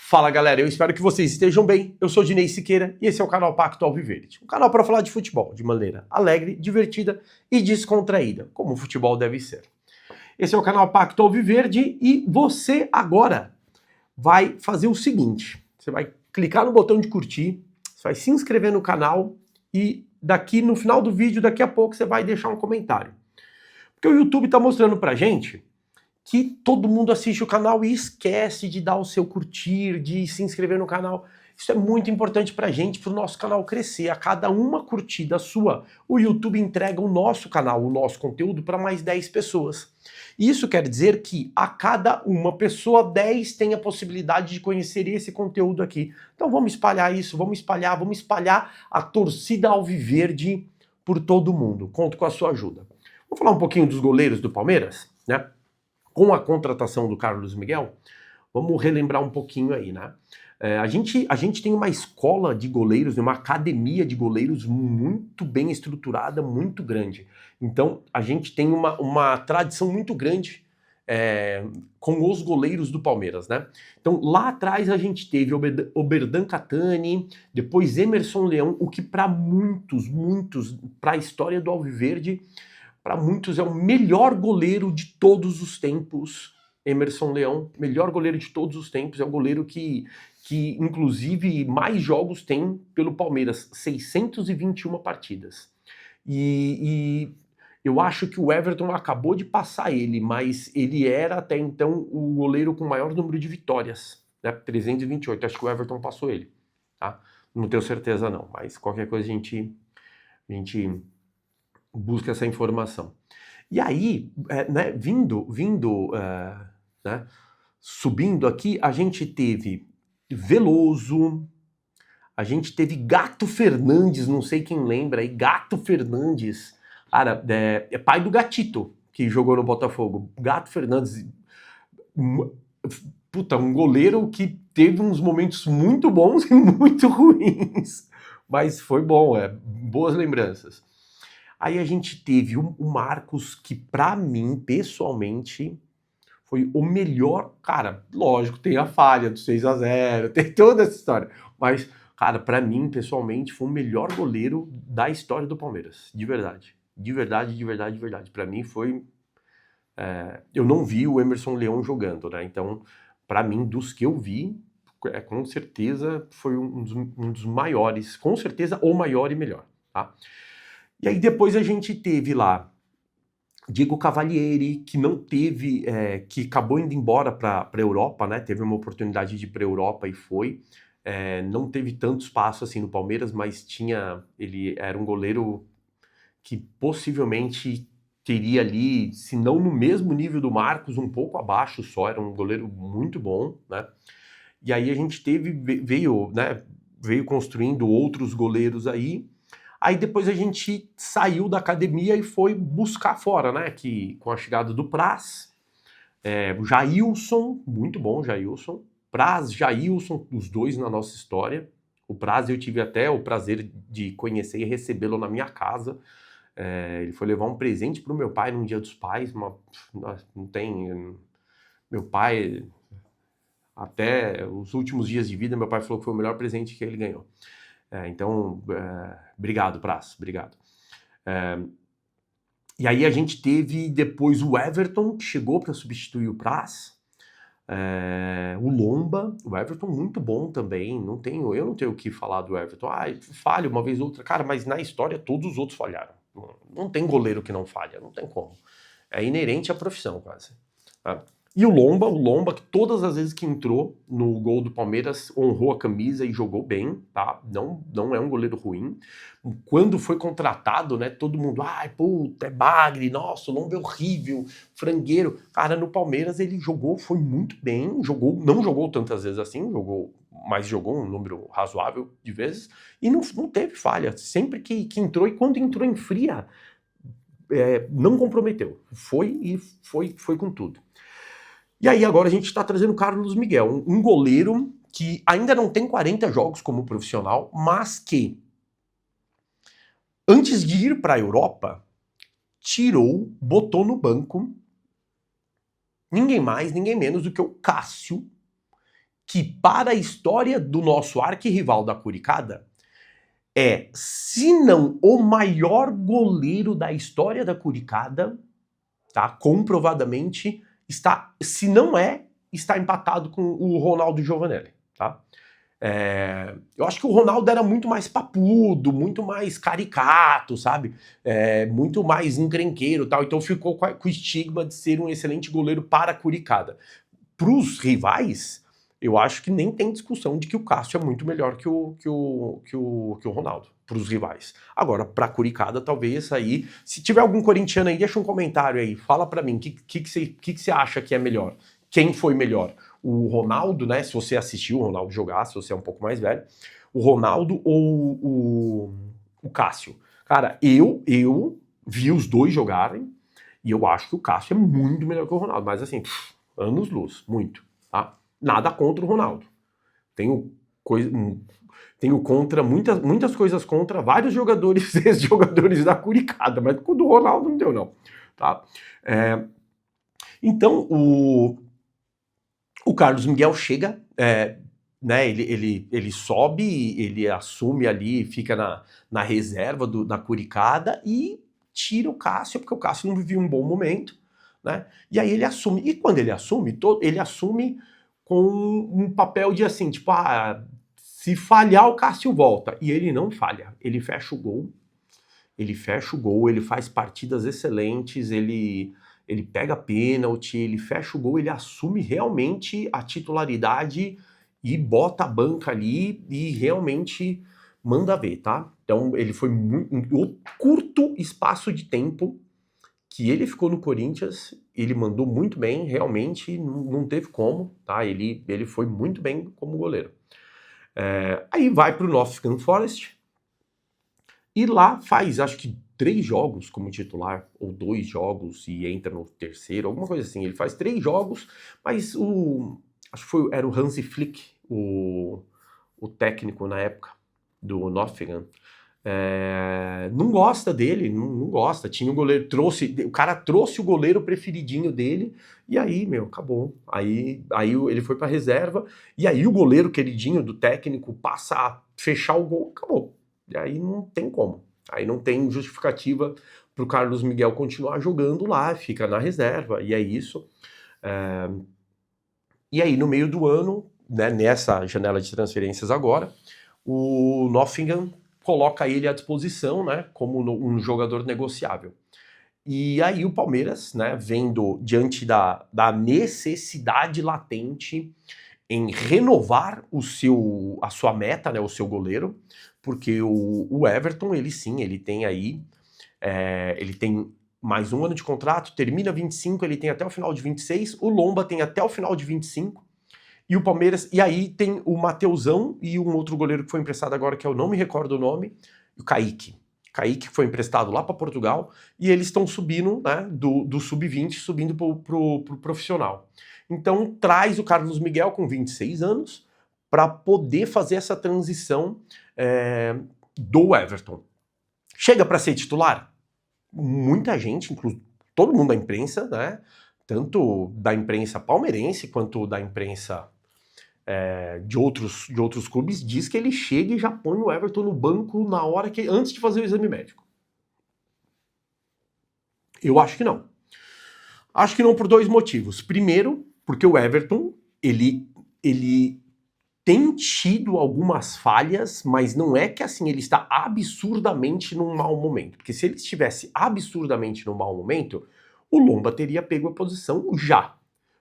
Fala galera, eu espero que vocês estejam bem. Eu sou Dinei Siqueira e esse é o canal Pacto Alviverde. Um canal para falar de futebol de maneira alegre, divertida e descontraída, como o futebol deve ser. Esse é o canal Pacto Alviverde e você agora vai fazer o seguinte. Você vai clicar no botão de curtir, você vai se inscrever no canal e daqui no final do vídeo, daqui a pouco, você vai deixar um comentário. Porque o YouTube está mostrando pra gente que todo mundo assiste o canal e esquece de dar o seu curtir, de se inscrever no canal. Isso é muito importante pra gente, pro nosso canal crescer. A cada uma curtida sua, o YouTube entrega o nosso canal, o nosso conteúdo para mais 10 pessoas. Isso quer dizer que a cada uma pessoa, 10 tem a possibilidade de conhecer esse conteúdo aqui. Então vamos espalhar isso, vamos espalhar a torcida alviverde por todo mundo. Conto com a sua ajuda. Vamos falar um pouquinho dos goleiros do Palmeiras, né? Com a contratação do Carlos Miguel, vamos relembrar um pouquinho aí, né? A gente tem uma escola de goleiros, uma academia de goleiros muito bem estruturada, muito grande. Então, a gente tem uma tradição muito grande com os goleiros do Palmeiras, né? Então, lá atrás a gente teve Oberdan Catani, depois Emerson Leão, o que para muitos, para a história do Alviverde, para muitos é o melhor goleiro de todos os tempos. Emerson Leão, melhor goleiro de todos os tempos, é o goleiro que inclusive mais jogos tem pelo Palmeiras, 621 partidas. E eu acho que o Everton acabou de passar ele, mas ele era até então o goleiro com maior número de vitórias, né? 328, acho que o Everton passou ele, tá? Não tenho certeza não, mas qualquer coisa a gente busca essa informação. E aí, né, né, subindo aqui, a gente teve Veloso, a gente teve Gato Fernandes, não sei quem lembra aí, Gato Fernandes, cara, é pai do Gatito, que jogou no Botafogo. Gato Fernandes, puta, um goleiro que teve uns momentos muito bons e muito ruins, mas foi bom, boas lembranças. Aí a gente teve o Marcos, que pra mim, pessoalmente, foi o melhor. Cara, lógico, tem a falha do 6-0, tem toda essa história. Mas, cara, pra mim, pessoalmente, foi o melhor goleiro da história do Palmeiras. De verdade. De verdade. Pra mim foi... eu não vi o Emerson Leão jogando, né? Então, pra mim, dos que eu vi, com certeza foi um dos maiores. Com certeza, o maior e melhor, tá? E aí depois a gente teve lá Diego Cavalieri, que não teve, que acabou indo embora para a Europa, né? Teve uma oportunidade de ir para a Europa e foi. Não teve tanto espaço assim no Palmeiras, mas ele era um goleiro que possivelmente teria ali, se não no mesmo nível do Marcos, um pouco abaixo só, era um goleiro muito bom, né? E aí a gente veio construindo outros goleiros aí. Aí depois a gente saiu da academia e foi buscar fora, né? Que com a chegada do Praz, o Jailson, muito bom, Jailson. Praz, Jailson, os dois na nossa história. O Praz eu tive até o prazer de conhecer e recebê-lo na minha casa. Ele foi levar um presente pro meu pai no Dia dos Pais. Não tem... Meu pai, até os últimos dias de vida, meu pai falou que foi o melhor presente que ele ganhou. Então, obrigado, Praz, obrigado. E aí a gente teve depois o Everton, que chegou para substituir o Praz, o Lomba, o Everton muito bom também, eu não tenho o que falar do Everton. Falha uma vez ou outra, cara, mas na história todos os outros falharam. Não tem goleiro que não falha, não tem como. É inerente à profissão, quase. Tá? E o Lomba, que todas as vezes que entrou no gol do Palmeiras, honrou a camisa e jogou bem, tá? Não é um goleiro ruim. Quando foi contratado, né, todo mundo, puta, é bagre, nossa, o Lomba é horrível, frangueiro. Cara, no Palmeiras ele foi muito bem, não jogou tantas vezes assim, mas jogou um número razoável de vezes, e não teve falha. Sempre que entrou, e quando entrou em fria, não comprometeu. Foi com tudo. E aí agora a gente está trazendo o Carlos Miguel, um goleiro que ainda não tem 40 jogos como profissional, mas que, antes de ir para a Europa, botou no banco ninguém mais, ninguém menos do que o Cássio, que para a história do nosso arquirrival da Curicada é, se não o maior goleiro da história da Curicada, tá? Comprovadamente está, se não é, está empatado com o Ronaldo Giovanelli, tá? Eu acho que o Ronaldo era muito mais papudo, muito mais caricato, sabe? Muito mais encrenqueiro e tal, então ficou com o estigma de ser um excelente goleiro para a Curicada. Para os rivais, eu acho que nem tem discussão de que o Cássio é muito melhor que o Ronaldo, para os rivais. Agora, para a Curicada, talvez aí, se tiver algum corintiano aí, deixa um comentário aí, fala para mim, o que você acha que é melhor? Quem foi melhor? O Ronaldo, né? Se você assistiu o Ronaldo jogar, se você é um pouco mais velho, o Ronaldo ou o Cássio? Cara, eu vi os dois jogarem e eu acho que o Cássio é muito melhor que o Ronaldo, mas assim, anos-luz, muito, tá? Nada contra o Ronaldo. Tenho contra muitas coisas contra vários jogadores, ex-jogadores da Curicada, mas com o do Ronaldo não deu, não, tá? Então, o Carlos Miguel chega, né, ele sobe, ele assume ali, fica na reserva da Curicada e tira o Cássio, porque o Cássio não vivia um bom momento, né? E aí ele assume. E quando ele assume, ele assume com um papel de assim, tipo, se falhar o Cássio volta. E ele não falha, ele fecha o gol, ele faz partidas excelentes, ele pega pênalti, ele fecha o gol, ele assume realmente a titularidade e bota a banca ali e realmente manda ver, tá? Então ele foi um curto espaço de tempo que ele ficou no Corinthians, ele mandou muito bem, realmente não teve como, tá? Ele foi muito bem como goleiro. Aí vai pro Nottingham Forest e lá faz, acho que 3 jogos como titular, ou 2 jogos e entra no terceiro, alguma coisa assim. Ele faz 3 jogos, mas acho que era o Hansi Flick, o técnico na época do Nottingham. Não gosta dele, não gosta. Tinha um goleiro, o cara trouxe o goleiro preferidinho dele, e aí, acabou. Aí ele foi pra reserva, e aí o goleiro queridinho do técnico passa a fechar o gol, acabou. E aí não tem como. Aí não tem justificativa pro Carlos Miguel continuar jogando lá, fica na reserva, e é isso. E aí, no meio do ano, né, nessa janela de transferências agora, o Nottingham coloca ele à disposição, né, como um jogador negociável. E aí o Palmeiras, né, vendo diante da necessidade latente em renovar a sua meta, né, o seu goleiro, porque o Everton, ele tem aí, ele tem mais um ano de contrato, termina 25, ele tem até o final de 26, o Lomba tem até o final de 25, e o Palmeiras, e aí tem o Mateusão e um outro goleiro que foi emprestado agora, que eu não me recordo o nome, o Kaique. Kaique foi emprestado lá para Portugal, e eles estão subindo, né, do sub-20, subindo pro profissional. Então traz o Carlos Miguel com 26 anos para poder fazer essa transição do Everton. Chega para ser titular? Muita gente, inclusive todo mundo da imprensa, né, tanto da imprensa palmeirense quanto da imprensa de outros clubes, diz que ele chega e já põe o Everton no banco na hora antes de fazer o exame médico. Eu acho que não. Acho que não por 2 motivos. Primeiro, porque o Everton, ele tem tido algumas falhas, mas não é que assim ele está absurdamente num mau momento. Porque se ele estivesse absurdamente num mau momento, o Lomba teria pego a posição já.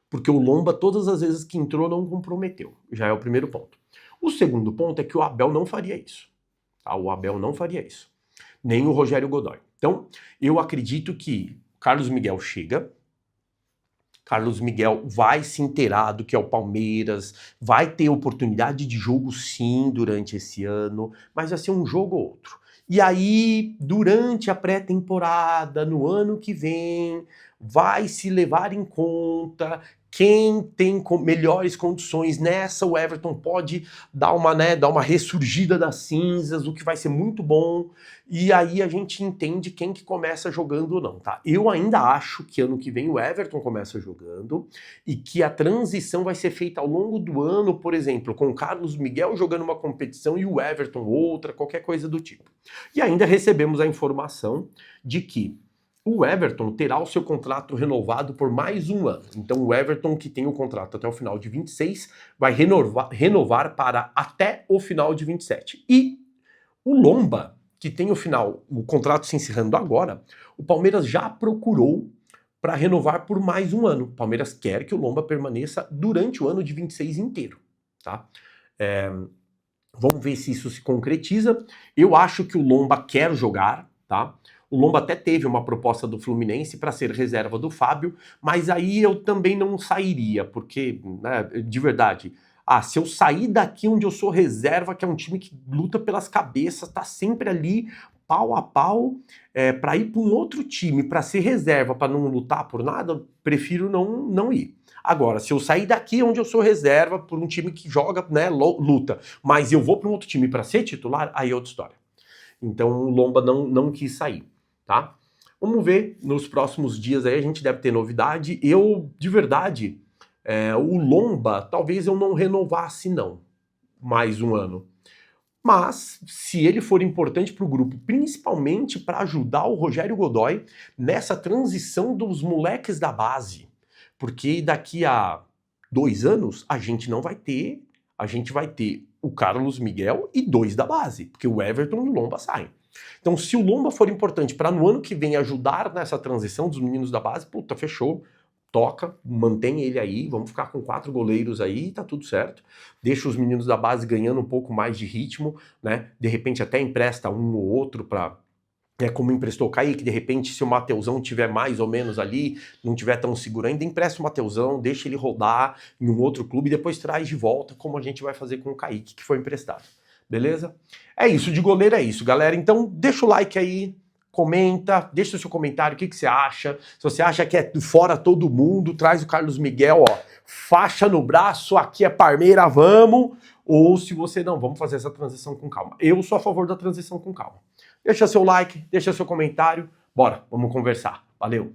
Porque o Lomba, todas as vezes que entrou, não comprometeu. Já é o primeiro ponto. O segundo ponto é que o Abel não faria isso. Tá? O Abel não faria isso. Nem o Rogério Godoy. Então, eu acredito que Carlos Miguel chega, Carlos Miguel vai se inteirar do que é o Palmeiras, vai ter oportunidade de jogo sim durante esse ano, mas vai ser um jogo ou outro. E aí, durante a pré-temporada, no ano que vem, vai se levar em conta quem tem melhores condições nessa, o Everton pode dar uma ressurgida das cinzas, o que vai ser muito bom, e aí a gente entende quem que começa jogando ou não, tá? Eu ainda acho que ano que vem o Everton começa jogando, e que a transição vai ser feita ao longo do ano, por exemplo, com o Carlos Miguel jogando uma competição e o Everton outra, qualquer coisa do tipo. E ainda recebemos a informação de que o Everton terá o seu contrato renovado por mais um ano. Então o Everton, que tem o contrato até o final de 26, vai renovar para até o final de 27. E o Lomba, que tem o contrato se encerrando agora, o Palmeiras já procurou para renovar por mais um ano. O Palmeiras quer que o Lomba permaneça durante o ano de 26 inteiro, tá? Vamos ver se isso se concretiza. Eu acho que o Lomba quer jogar, tá? O Lomba até teve uma proposta do Fluminense para ser reserva do Fábio, mas aí eu também não sairia, porque, né, de verdade, se eu sair daqui onde eu sou reserva, que é um time que luta pelas cabeças, tá sempre ali pau a pau, para ir para um outro time, para ser reserva, para não lutar por nada, prefiro não ir. Agora, se eu sair daqui onde eu sou reserva, por um time que joga, né, luta, mas eu vou para um outro time para ser titular, aí é outra história. Então o Lomba não quis sair, tá? Vamos ver, nos próximos dias aí a gente deve ter novidade. Eu, de verdade, o Lomba, talvez eu não renovasse não, mais um ano. Mas, se ele for importante para o grupo, principalmente para ajudar o Rogério Godoy nessa transição dos moleques da base, porque daqui a 2 anos a gente vai ter o Carlos Miguel e 2 da base, porque o Everton e o Lomba saem. Então, se o Lomba for importante para no ano que vem ajudar nessa transição dos meninos da base, puta, fechou. Toca, mantém ele aí, vamos ficar com 4 goleiros aí, tá tudo certo. Deixa os meninos da base ganhando um pouco mais de ritmo, né? De repente até empresta um ou outro para como emprestou o Kaique, de repente se o Mateusão tiver mais ou menos ali, não tiver tão seguro ainda, empresta o Mateusão, deixa ele rodar em um outro clube e depois traz de volta, como a gente vai fazer com o Kaique, que foi emprestado. Beleza? É isso, de goleiro é isso, galera. Então deixa o like aí, comenta, deixa o seu comentário, o que você acha. Se você acha que é fora todo mundo, traz o Carlos Miguel, ó, faixa no braço, aqui é Parmeira, vamos. Ou se você não, vamos fazer essa transição com calma. Eu sou a favor da transição com calma. Deixa seu like, deixa seu comentário, bora, vamos conversar. Valeu!